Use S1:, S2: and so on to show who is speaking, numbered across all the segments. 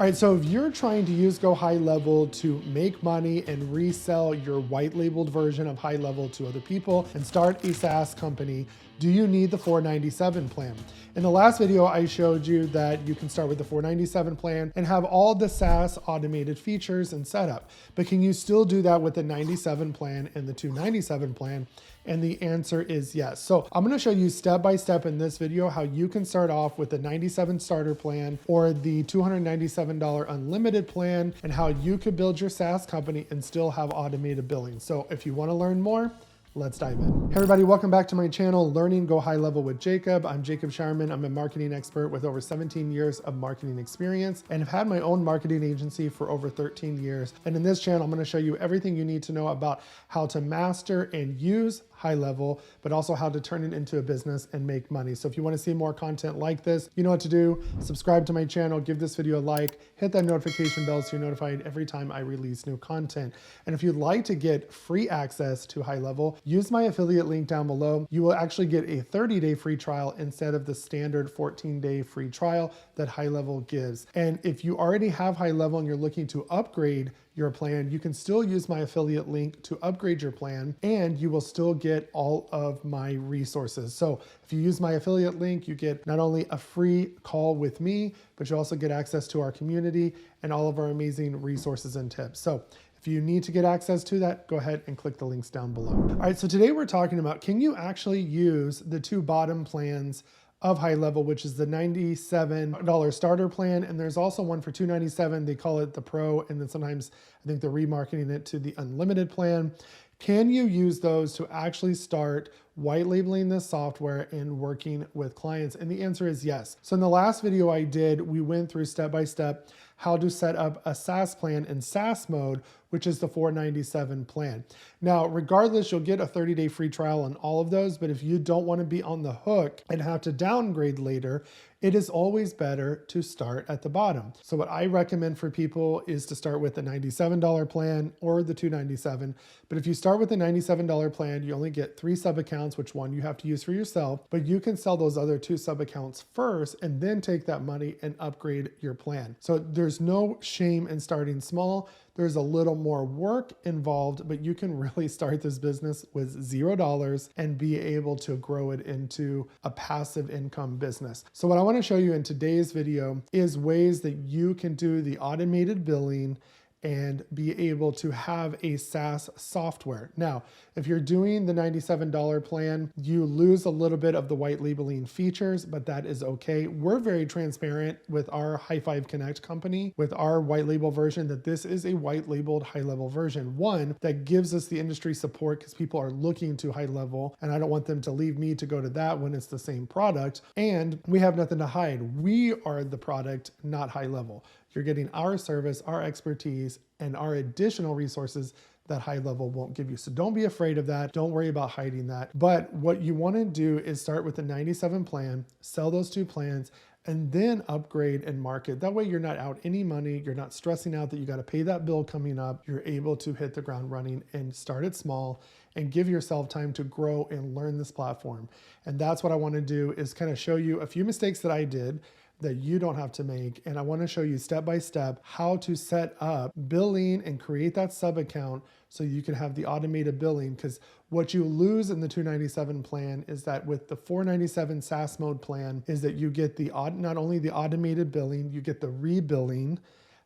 S1: All right, so if you're trying to use GoHighLevel to make money and resell your white labeled version of HighLevel to other people and start a SaaS company, do you need the $497 plan? In the last video, I showed you that you can start with the $497 plan and have all the SaaS automated features and setup. But can you still do that with the $97 plan and the $297 plan? And the answer is yes. So I'm gonna show you step by step in this video how you can start off with the $97 starter plan or the $297 unlimited plan and how you could build your SaaS company and still have automated billing. So if you wanna learn more, let's dive in. Hey everybody, welcome back to my channel, Learning Go High Level with Jacob. I'm Jacob Shireman. I'm a marketing expert with over 17 years of marketing experience and have had my own marketing agency for over 13 years. And in this channel, I'm gonna show you everything you need to know about how to master and use high level, but also how to turn it into a business and make money. So if you want to see more content like this, you know what to do. Subscribe to my channel, give this video a like, hit that notification bell so you're notified every time I release new content. And if you'd like to get free access to high level, use my affiliate link down below. You will actually get a 30-day free trial instead of the standard 14-day free trial that high level gives. And if you already have high level and you're looking to upgrade your plan, you can still use my affiliate link to upgrade your plan and you will still get all of my resources. So if you use my affiliate link, you get not only a free call with me, but you also get access to our community and all of our amazing resources and tips. So if you need to get access to that, go ahead and click the links down below. All right, so today we're talking about, can you actually use the two bottom plans of high level, which is the $97 starter plan. And there's also one for $297. They call it the Pro. And then sometimes I think they're remarketing it to the unlimited plan. Can you use those to actually start white labeling this software and working with clients? And the answer is yes. So in the last video I did, we went through step by step how to set up a SaaS plan in SaaS mode, which is the $497 plan. Now, regardless, you'll get a 30-day free trial on all of those, but if you don't want to be on the hook and have to downgrade later, it is always better to start at the bottom. So what I recommend for people is to start with the $97 plan or the $297. But if you start with the $97 plan, you only get 3 sub-accounts, which one you have to use for yourself, but you can sell those other 2 sub-accounts first and then take that money and upgrade your plan. So there's no shame in starting small. There's a little more work involved, but you can really start this business with $0 and be able to grow it into a passive income business. So what I want to show you in today's video is ways that you can do the automated billing and be able to have a SaaS software. Now, if you're doing the $97 plan, you lose a little bit of the white labeling features, but that is okay. We're very transparent with our High Five Connect company, with our white label version, that this is a white labeled high level version. One, that gives us the industry support because people are looking to high level and I don't want them to leave me to go to that when it's the same product. And we have nothing to hide. We are the product, not high level. You're getting our service, our expertise, and our additional resources that high level won't give you. So don't be afraid of that. Don't worry about hiding that. But what you want to do is start with the 97 plan, sell those 2 plans, and then upgrade and market. That way you're not out any money. You're not stressing out that you got to pay that bill coming up. You're able to hit the ground running and start it small and give yourself time to grow and learn this platform. And that's what I want to do, is kind of show you a few mistakes that I did that you don't have to make. And I want to show you step by step how to set up billing and create that sub account so you can have the automated billing. Because what you lose in the $297 plan is that with the $497 SaaS mode plan is that you get the not only the automated billing, you get the rebilling,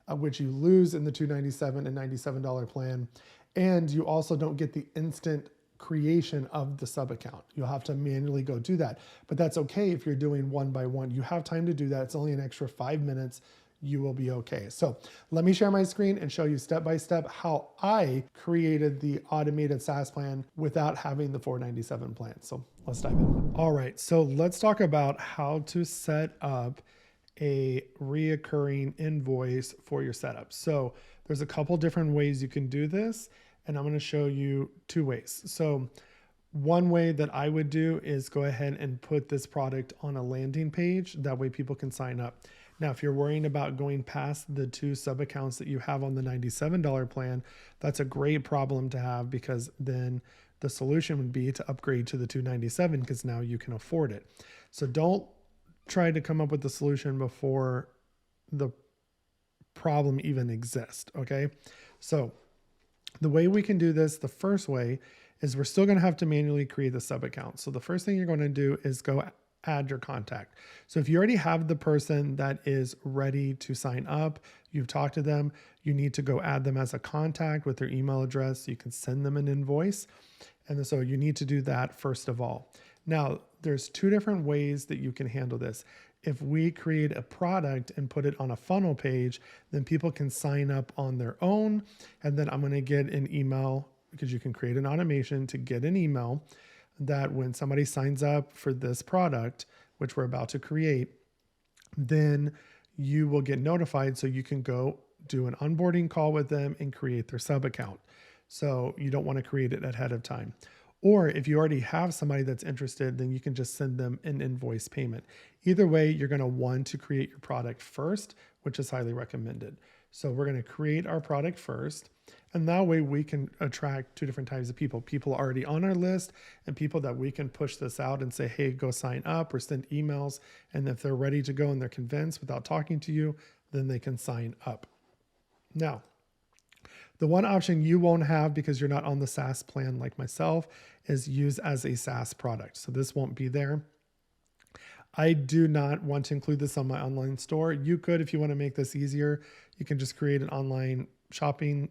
S1: which you lose in the $297 and $97 plan. And you also don't get the instant creation of the sub account. You'll have to manually go do that, but that's okay if you're doing one by one. You have time to do that. It's only an extra 5 minutes. You will be okay. So let me share my screen and show you step by step how I created the automated SaaS plan without having the $497 plan. So let's dive in. All right, so let's talk about how to set up a reoccurring invoice for your setup. So there's a couple different ways you can do this, and I'm going to show you 2 ways. So one way that I would do is go ahead and put this product on a landing page. That way people can sign up. Now, if you're worrying about going past the 2 sub accounts that you have on the $97 plan, that's a great problem to have, because then the solution would be to upgrade to the $297 because now you can afford it. So don't try to come up with the solution before the problem even exist. Okay. So the way we can do this, the first way is we're still going to have to manually create the sub account. So the first thing you're going to do is go add your contact. So if you already have the person that is ready to sign up, you've talked to them, you need to go add them as a contact with their email address. You can send them an invoice. And so you need to do that first of all. Now, there's two different ways that you can handle this. If we create a product and put it on a funnel page, then people can sign up on their own. And then I'm going to get an email, because you can create an automation to get an email that when somebody signs up for this product, which we're about to create, then you will get notified so you can go do an onboarding call with them and create their sub account. So you don't want to create it ahead of time. Or if you already have somebody that's interested, then you can just send them an invoice payment. Either way, you're going to want to create your product first, which is highly recommended. So we're going to create our product first. And that way we can attract two different types of people. People already on our list and people that we can push this out and say, hey, go sign up, or send emails. And if they're ready to go and they're convinced without talking to you, then they can sign up. Now, the one option you won't have because you're not on the SaaS plan like myself is use as a SaaS product. So this won't be there. I do not want to include this on my online store. You could, if you want to make this easier, you can just create an online shopping,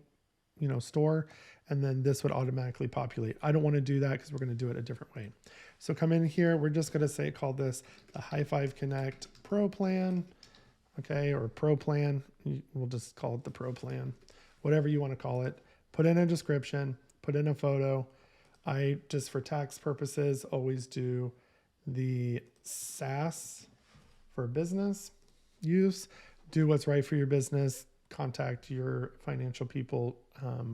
S1: store, and then this would automatically populate. I don't want to do that because we're going to do it a different way. So come in here. We're just going to call this the High5 Connect Pro Plan. Okay. Or Pro Plan. We'll just call it the Pro Plan, whatever you want to call it. Put in a description, put in a photo. I just, for tax purposes, always do the SaaS for business use. Do what's right for your business. Contact your financial people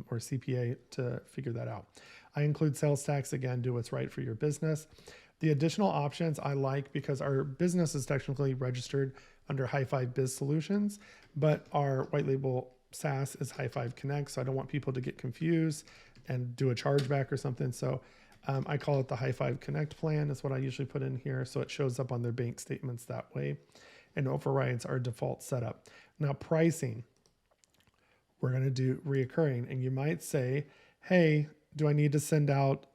S1: or CPA to figure that out. I include sales tax. Again, do what's right for your business. The additional options I like because our business is technically registered under High5 Biz Solutions, but our white label SaaS is High5 Connect. So I don't want people to get confused and do a chargeback or something. So I call it the High5 Connect plan is what I usually put in here. So it shows up on their bank statements that way and overrides our default setup. Now pricing, we're going to do reoccurring. And you might say, hey, do I need to send out,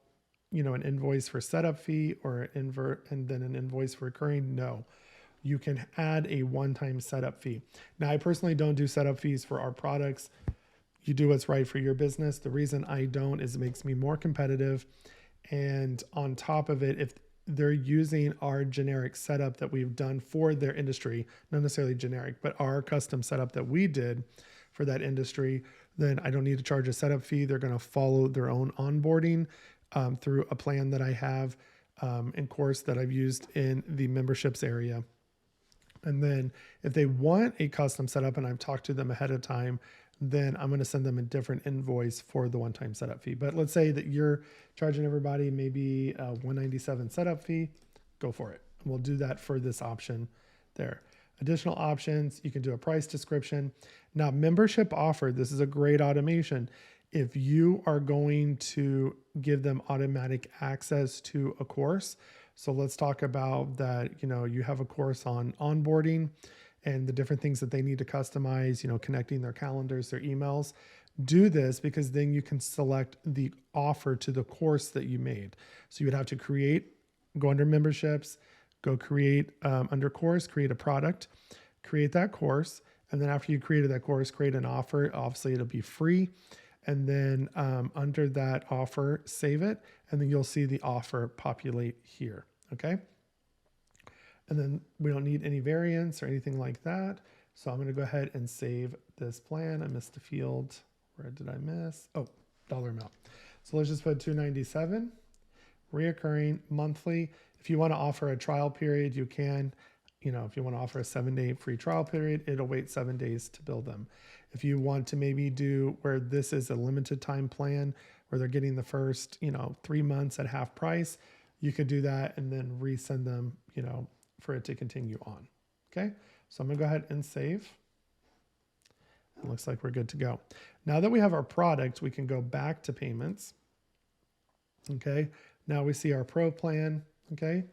S1: an invoice for setup fee or invert and then an invoice for recurring? No. You can add a one-time setup fee. Now, I personally don't do setup fees for our products. You do what's right for your business. The reason I don't is it makes me more competitive. And on top of it, if they're using our generic setup that we've done for their industry, not necessarily generic, but our custom setup that we did for that industry, then I don't need to charge a setup fee. They're going to follow their own onboarding through a plan that I have and course that I've used in the memberships area. And then if they want a custom setup and I've talked to them ahead of time, then I'm going to send them a different invoice for the one-time setup fee. But let's say that you're charging everybody maybe a $197 setup fee, go for it. And we'll do that for this option there. Additional options, you can do a price description. Now, membership offer, this is a great automation. If you are going to give them automatic access to a course, so let's talk about that, you have a course on onboarding and the different things that they need to customize, connecting their calendars, their emails. Do this because then you can select the offer to the course that you made. So you would have to go under memberships, go create under course, create a product, create that course. And then after you created that course, create an offer. Obviously it'll be free. And then under that offer, save it. And then you'll see the offer populate here. Okay. And then we don't need any variants or anything like that. So I'm going to go ahead and save this plan. I missed a field. Where did I miss? Oh, dollar amount. So let's just put $297, reoccurring monthly. If you want to offer a trial period, you can. If you want to offer a 7-day free trial period, it'll wait 7 days to build them. If you want to maybe do where this is a limited time plan where they're getting the first, 3 months at half price, you could do that and then resend them, for it to continue on. Okay. So I'm going to go ahead and save. It looks like we're good to go. Now that we have our product, we can go back to payments. Okay. Now we see our pro plan. Okay.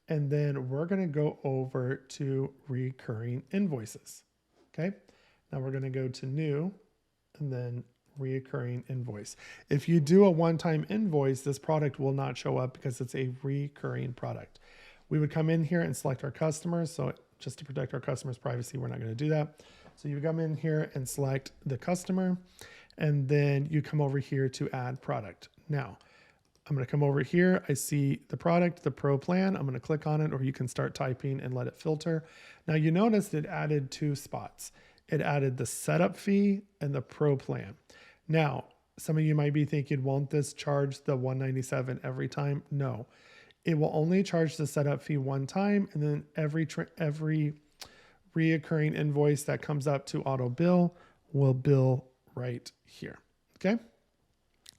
S1: And then we're going to go over to recurring invoices. Okay. Now we're going to go to new and then reoccurring invoice. If you do a one-time invoice, this product will not show up because it's a recurring product. We would come in here and select our customers. So just to protect our customers' privacy, we're not going to do that. So you come in here and select the customer, and then you come over here to add product. Now, I'm going to come over here. I see the product, the pro plan. I'm going to click on it, or you can start typing and let it filter. Now you noticed it added 2 spots. It added the setup fee and the pro plan. Now, some of you might be thinking, won't this charge the $197 every time? No, it will only charge the setup fee one time, and then every reoccurring invoice that comes up to auto bill will bill right here. Okay.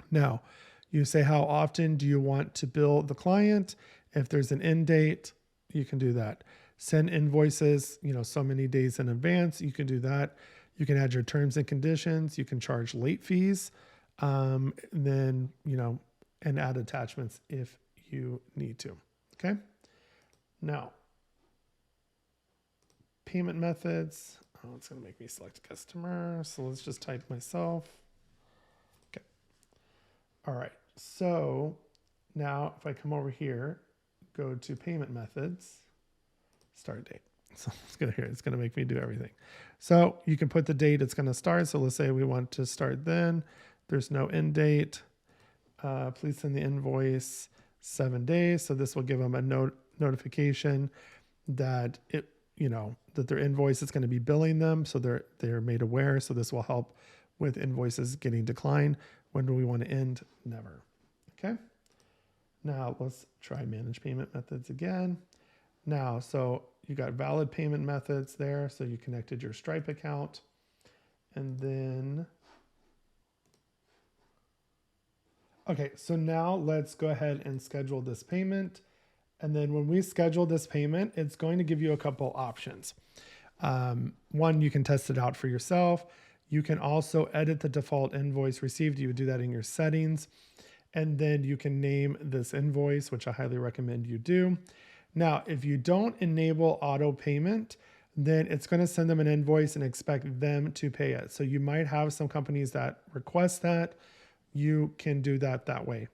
S1: Now, you say, how often do you want to bill the client? If there's an end date, you can do that. Send invoices, so many days in advance, you can do that. You can add your terms and conditions. You can charge late fees, and then, and add attachments if you need to. Okay. Now, payment methods. Oh, it's going to make me select customer. So let's just type myself. Okay. All right. So now if I come over here, go to payment methods, start date. So it's going to make me do everything. So you can put the date it's going to start. So let's say we want to start then. There's no end date. Please send the invoice 7 days. So this will give them a notification that that their invoice is going to be billing them. So they're made aware. So this will help with invoices getting declined. When do we want to end? Never. Okay. Now let's try manage payment methods again. Now, so you got valid payment methods there. So you connected your Stripe account, and then, okay, so now let's go ahead and schedule this payment. And then when we schedule this payment, it's going to give you a couple options. One, you can test it out for yourself. You can also edit the default invoice received. You would do that in your settings. And then you can name this invoice, which I highly recommend you do. Now, if you don't enable auto payment, then it's going to send them an invoice and expect them to pay it. So you might have some companies that request that. You can do that way.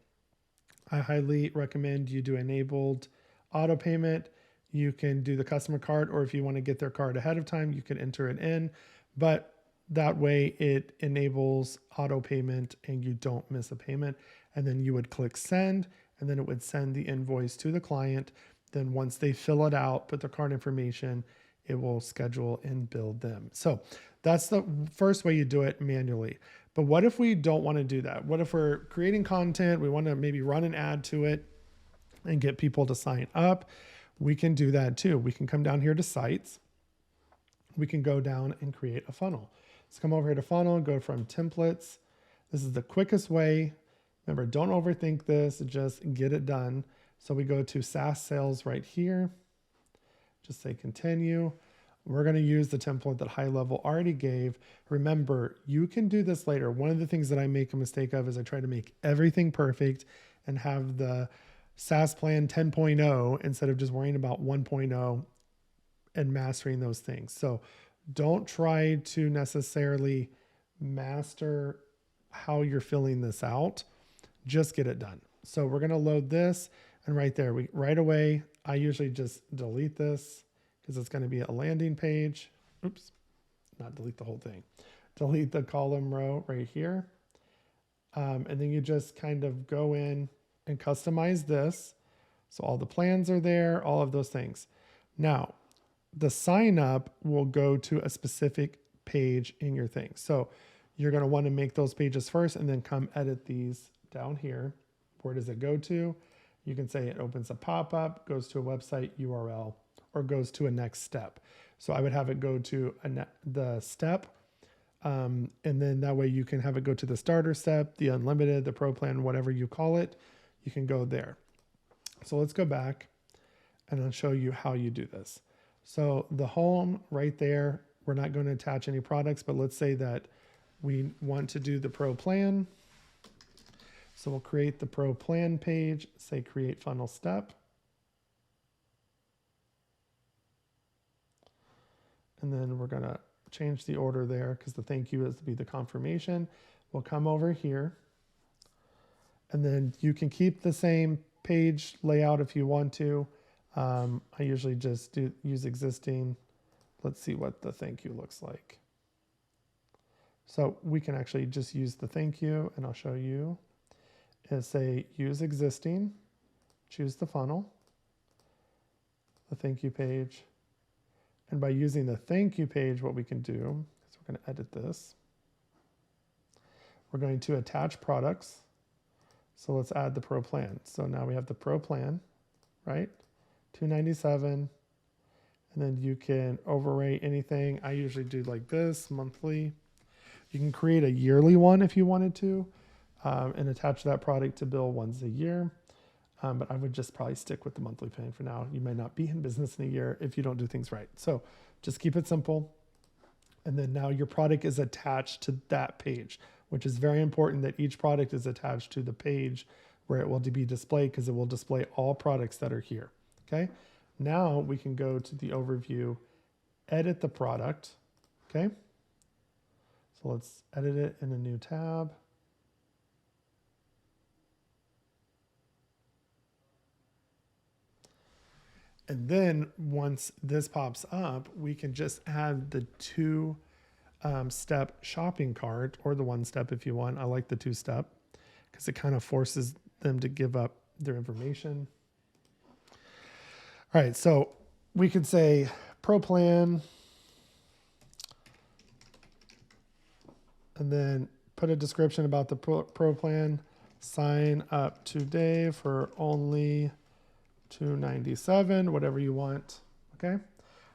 S1: I highly recommend you do enabled auto payment. You can do the customer card, or if you want to get their card ahead of time, you can enter it in. But that way it enables auto payment and you don't miss a payment. And then you would click send, and then it would send the invoice to the client. Then once they fill it out, put their card information, it will schedule and bill them. So that's the first way you do it manually. But what if we don't want to do that? What if we're creating content, we want to maybe run an ad to it and get people to sign up? We can do that too. We can come down here to sites. We can go down and create a funnel. Let's come over here to funnel, go from templates. This is the quickest way. Remember, don't overthink this, just get it done. So we go to SaaS sales right here. Just say continue. We're going to use the template that GoHighLevel already gave. Remember, you can do this later. One of the things that I make a mistake of is I try to make everything perfect and have the SaaS plan 10.0 instead of just worrying about 1.0 and mastering those things. So don't try to necessarily master how you're filling this out. Just get it done. So we're going to load this, and right there, right away, I usually just delete this because it's going to be a landing page. Oops, not delete the whole thing. Delete the column row right here. And then you just kind of go in and customize this. So all the plans are there, all of those things. Now, the sign up will go to a specific page in your thing. So you're going to want to make those pages first and then come edit these down here. Where does it go to? You can say it opens a pop-up, goes to a website URL, or goes to a next step. So I would have it go to the step, and then that way you can have it go to the starter step, the unlimited, the pro plan, whatever you call it, you can go there. So let's go back and I'll show you how you do this. So the home right there, we're not going to attach any products, but let's say that we want to do the pro plan. So we'll create the pro plan page, say create funnel step. And then we're going to change the order there because the thank you is to be the confirmation. We'll come over here, and then you can keep the same page layout if you want to. I usually just use existing. Let's see what the thank you looks like. So we can actually just use the thank you, and I'll show you. And say use existing, choose the funnel, the thank you page. And by using the thank you page, what we can do is we're going to edit this. We're going to attach products. So let's add the pro plan. So now we have the pro plan, right? $297. And then you can overrate anything. I usually do like this, monthly. You can create a yearly one if you wanted to, and attach that product to bill once a year. But I would just probably stick with the monthly plan for now. You may not be in business in a year if you don't do things right. So just keep it simple. And then now your product is attached to that page, which is very important that each product is attached to the page where it will be displayed, because it will display all products that are here. Okay. Now we can go to the overview, edit the product. Okay. So let's edit it in a new tab. And then once this pops up, we can just add the two-step shopping cart, or the one-step if you want. I like the two-step because it kind of forces them to give up their information. All right, so we could say pro plan, and then put a description about the pro plan. Sign up today for only $297, whatever you want. Okay.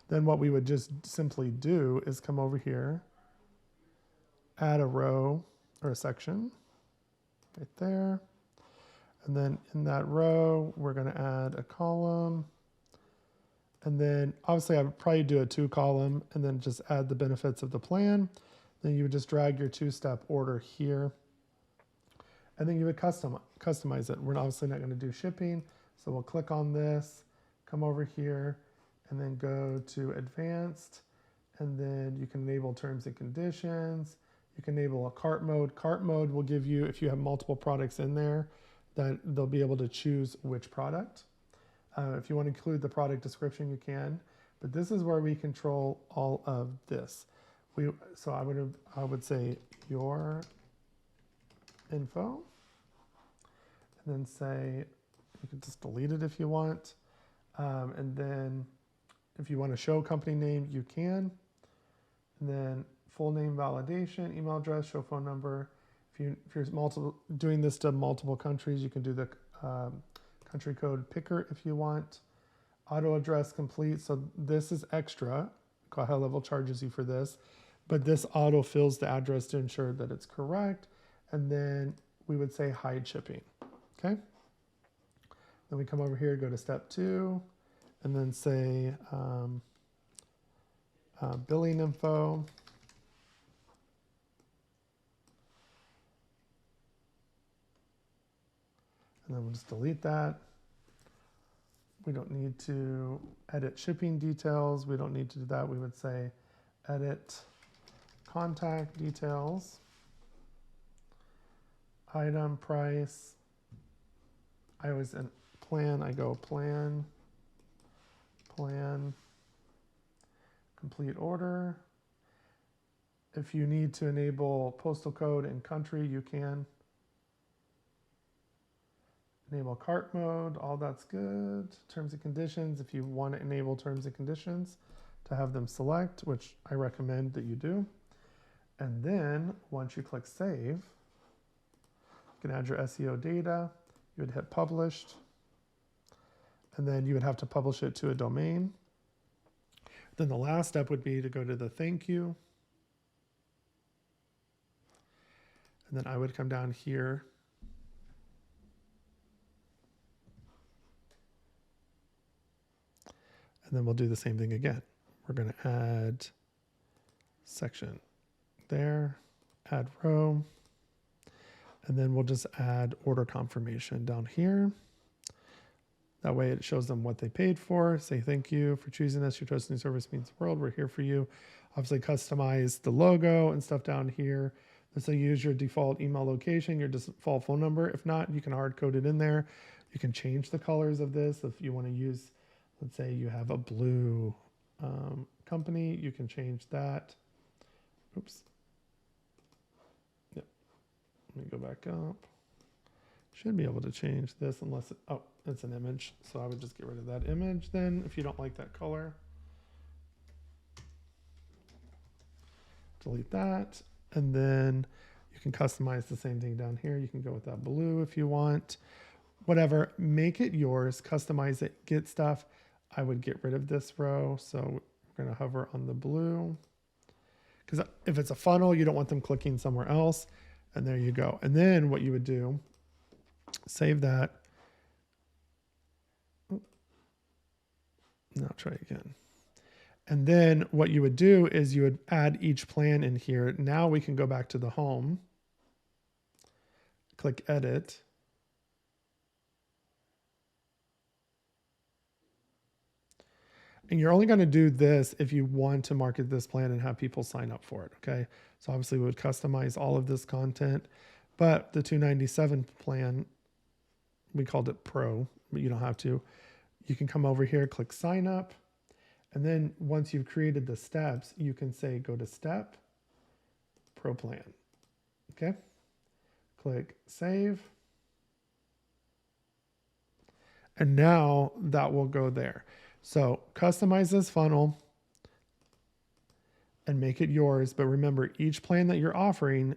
S1: Then what we would just simply do is come over here, add a row or a section right there. And then in that row, we're going to add a column. And then obviously I would probably do a 2-column and then just add the benefits of the plan. Then you would just drag your 2-step order here. And then you would customize it. We're obviously not going to do shipping. So we'll click on this, come over here, and then go to advanced. And then you can enable terms and conditions. You can enable a cart mode. Cart mode will give you, if you have multiple products in there, that they'll be able to choose which product. If you want to include the product description, you can. But this is where we control all of this. So I would say your info, and then say, you can just delete it if you want. And then if you want to show company name, you can. And then full name validation, email address, show phone number. If you're doing this to multiple countries, you can do the country code picker if you want. Auto address complete. So this is extra. GoHighLevel charges you for this. But this auto fills the address to ensure that it's correct. And then we would say hide shipping. Okay. Then we come over here, go to step 2, and then say billing info. And then we'll just delete that. We don't need to edit shipping details. We don't need to do that. We would say edit contact details, item price. I always plan, I go plan, complete order. If you need to enable postal code and country, you can. Enable cart mode, all that's good. Terms and conditions, if you want to enable terms and conditions to have them select, which I recommend that you do. And then once you click save, you can add your SEO data. You would hit published, and then you would have to publish it to a domain. Then the last step would be to go to the thank you. And then I would come down here. And then we'll do the same thing again. We're going to add section there, add row. And then we'll just add order confirmation down here. That way it shows them what they paid for. Say thank you for choosing us. Your trusted service means the world. We're here for you. Obviously customize the logo and stuff down here. So use your default email location, your default phone number. If not, you can hard code it in there. You can change the colors of this. If you want to use, let's say you have a blue company, you can change that. Oops. Yep. Let me go back up. Should be able to change this unless it's an image. So I would just get rid of that image then if you don't like that color. Delete that. And then you can customize the same thing down here. You can go with that blue if you want. Whatever, make it yours, customize it, get stuff. I would get rid of this row. So we're gonna hover on the blue. Because if it's a funnel, you don't want them clicking somewhere else. And there you go. And then what you would do, save that. Now try again. And then what you would do is you would add each plan in here. Now we can go back to the home, click edit. And you're only going to do this if you want to market this plan and have people sign up for it. Okay. So obviously we would customize all of this content, but the 297 plan, we called it Pro, but you don't have to. You can come over here, click sign up. And then once you've created the steps, you can say, go to step, Pro plan. Okay. Click save. And now that will go there. So customize this funnel and make it yours. But remember, each plan that you're offering,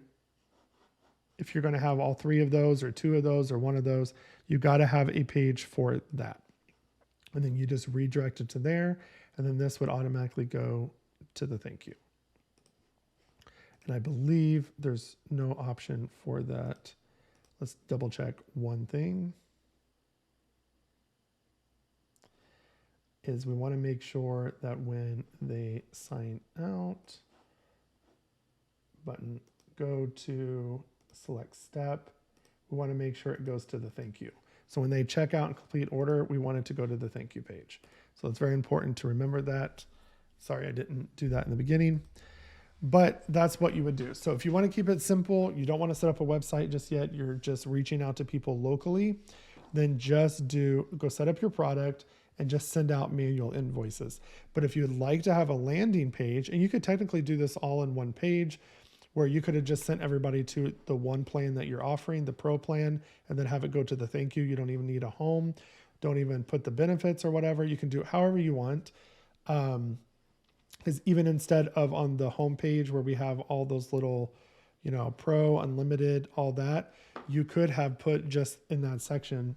S1: if you're going to have all 3 of those or 2 of those or 1 of those, you got to have a page for that. And then you just redirect it to there. And then this would automatically go to the thank you. And I believe there's no option for that. Let's double check one thing. Is we want to make sure that when they sign out, button, go to select step, we want to make sure it goes to the thank you. So when they check out and complete order, we want it to go to the thank you page. So it's very important to remember that. Sorry, I didn't do that in the beginning, but that's what you would do. So if you want to keep it simple, you don't want to set up a website just yet, you're just reaching out to people locally, then just go set up your product and just send out manual invoices. But if you'd like to have a landing page, and you could technically do this all in one page, where you could have just sent everybody to the one plan that you're offering, the Pro plan, and then have it go to the thank you. You don't even need a home. Don't even put the benefits or whatever. You can do it however you want. Because even instead of on the home page where we have all those little, Pro, Unlimited, all that, you could have put just in that section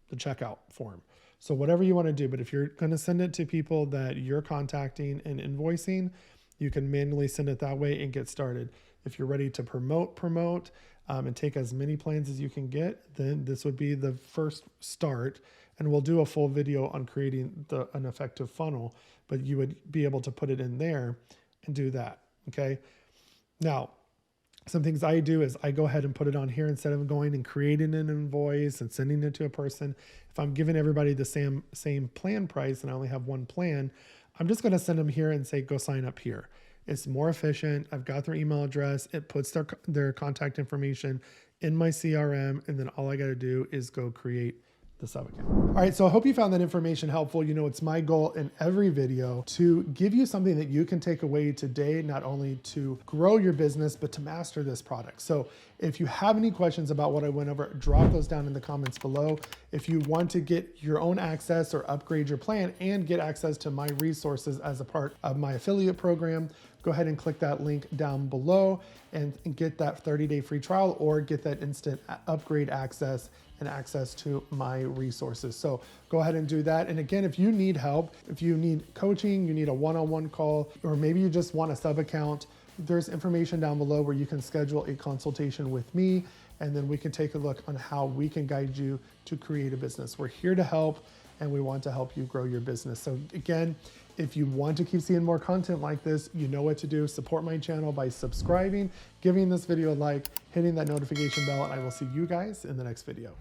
S1: the checkout form. So whatever you want to do, but if you're going to send it to people that you're contacting and invoicing, you can manually send it that way and get started. If you're ready to promote and take as many plans as you can get, then this would be the first start. And we'll do a full video on creating an effective funnel, but you would be able to put it in there and do that. Okay. Now, some things I do is I go ahead and put it on here instead of going and creating an invoice and sending it to a person. If I'm giving everybody the same plan price and I only have one plan, I'm just going to send them here and say, go sign up here. It's more efficient. I've got their email address. It puts their contact information in my CRM. And then all I got to do is go create the sub account. All right, so I hope you found that information helpful. It's my goal in every video to give you something that you can take away today, not only to grow your business, but to master this product. So if you have any questions about what I went over, drop those down in the comments below. If you want to get your own access or upgrade your plan and get access to my resources as a part of my affiliate program, go ahead and click that link down below and get that 30-day free trial or get that instant upgrade access and access to my resources. So go ahead and do that. And again, if you need help, if you need coaching, you need a one-on-one call, or maybe you just want a sub account, there's information down below where you can schedule a consultation with me, and then we can take a look on how we can guide you to create a business. We're here to help, and we want to help you grow your business. So again, if you want to keep seeing more content like this, you know what to do. Support my channel by subscribing, giving this video a like, hitting that notification bell, and I will see you guys in the next video.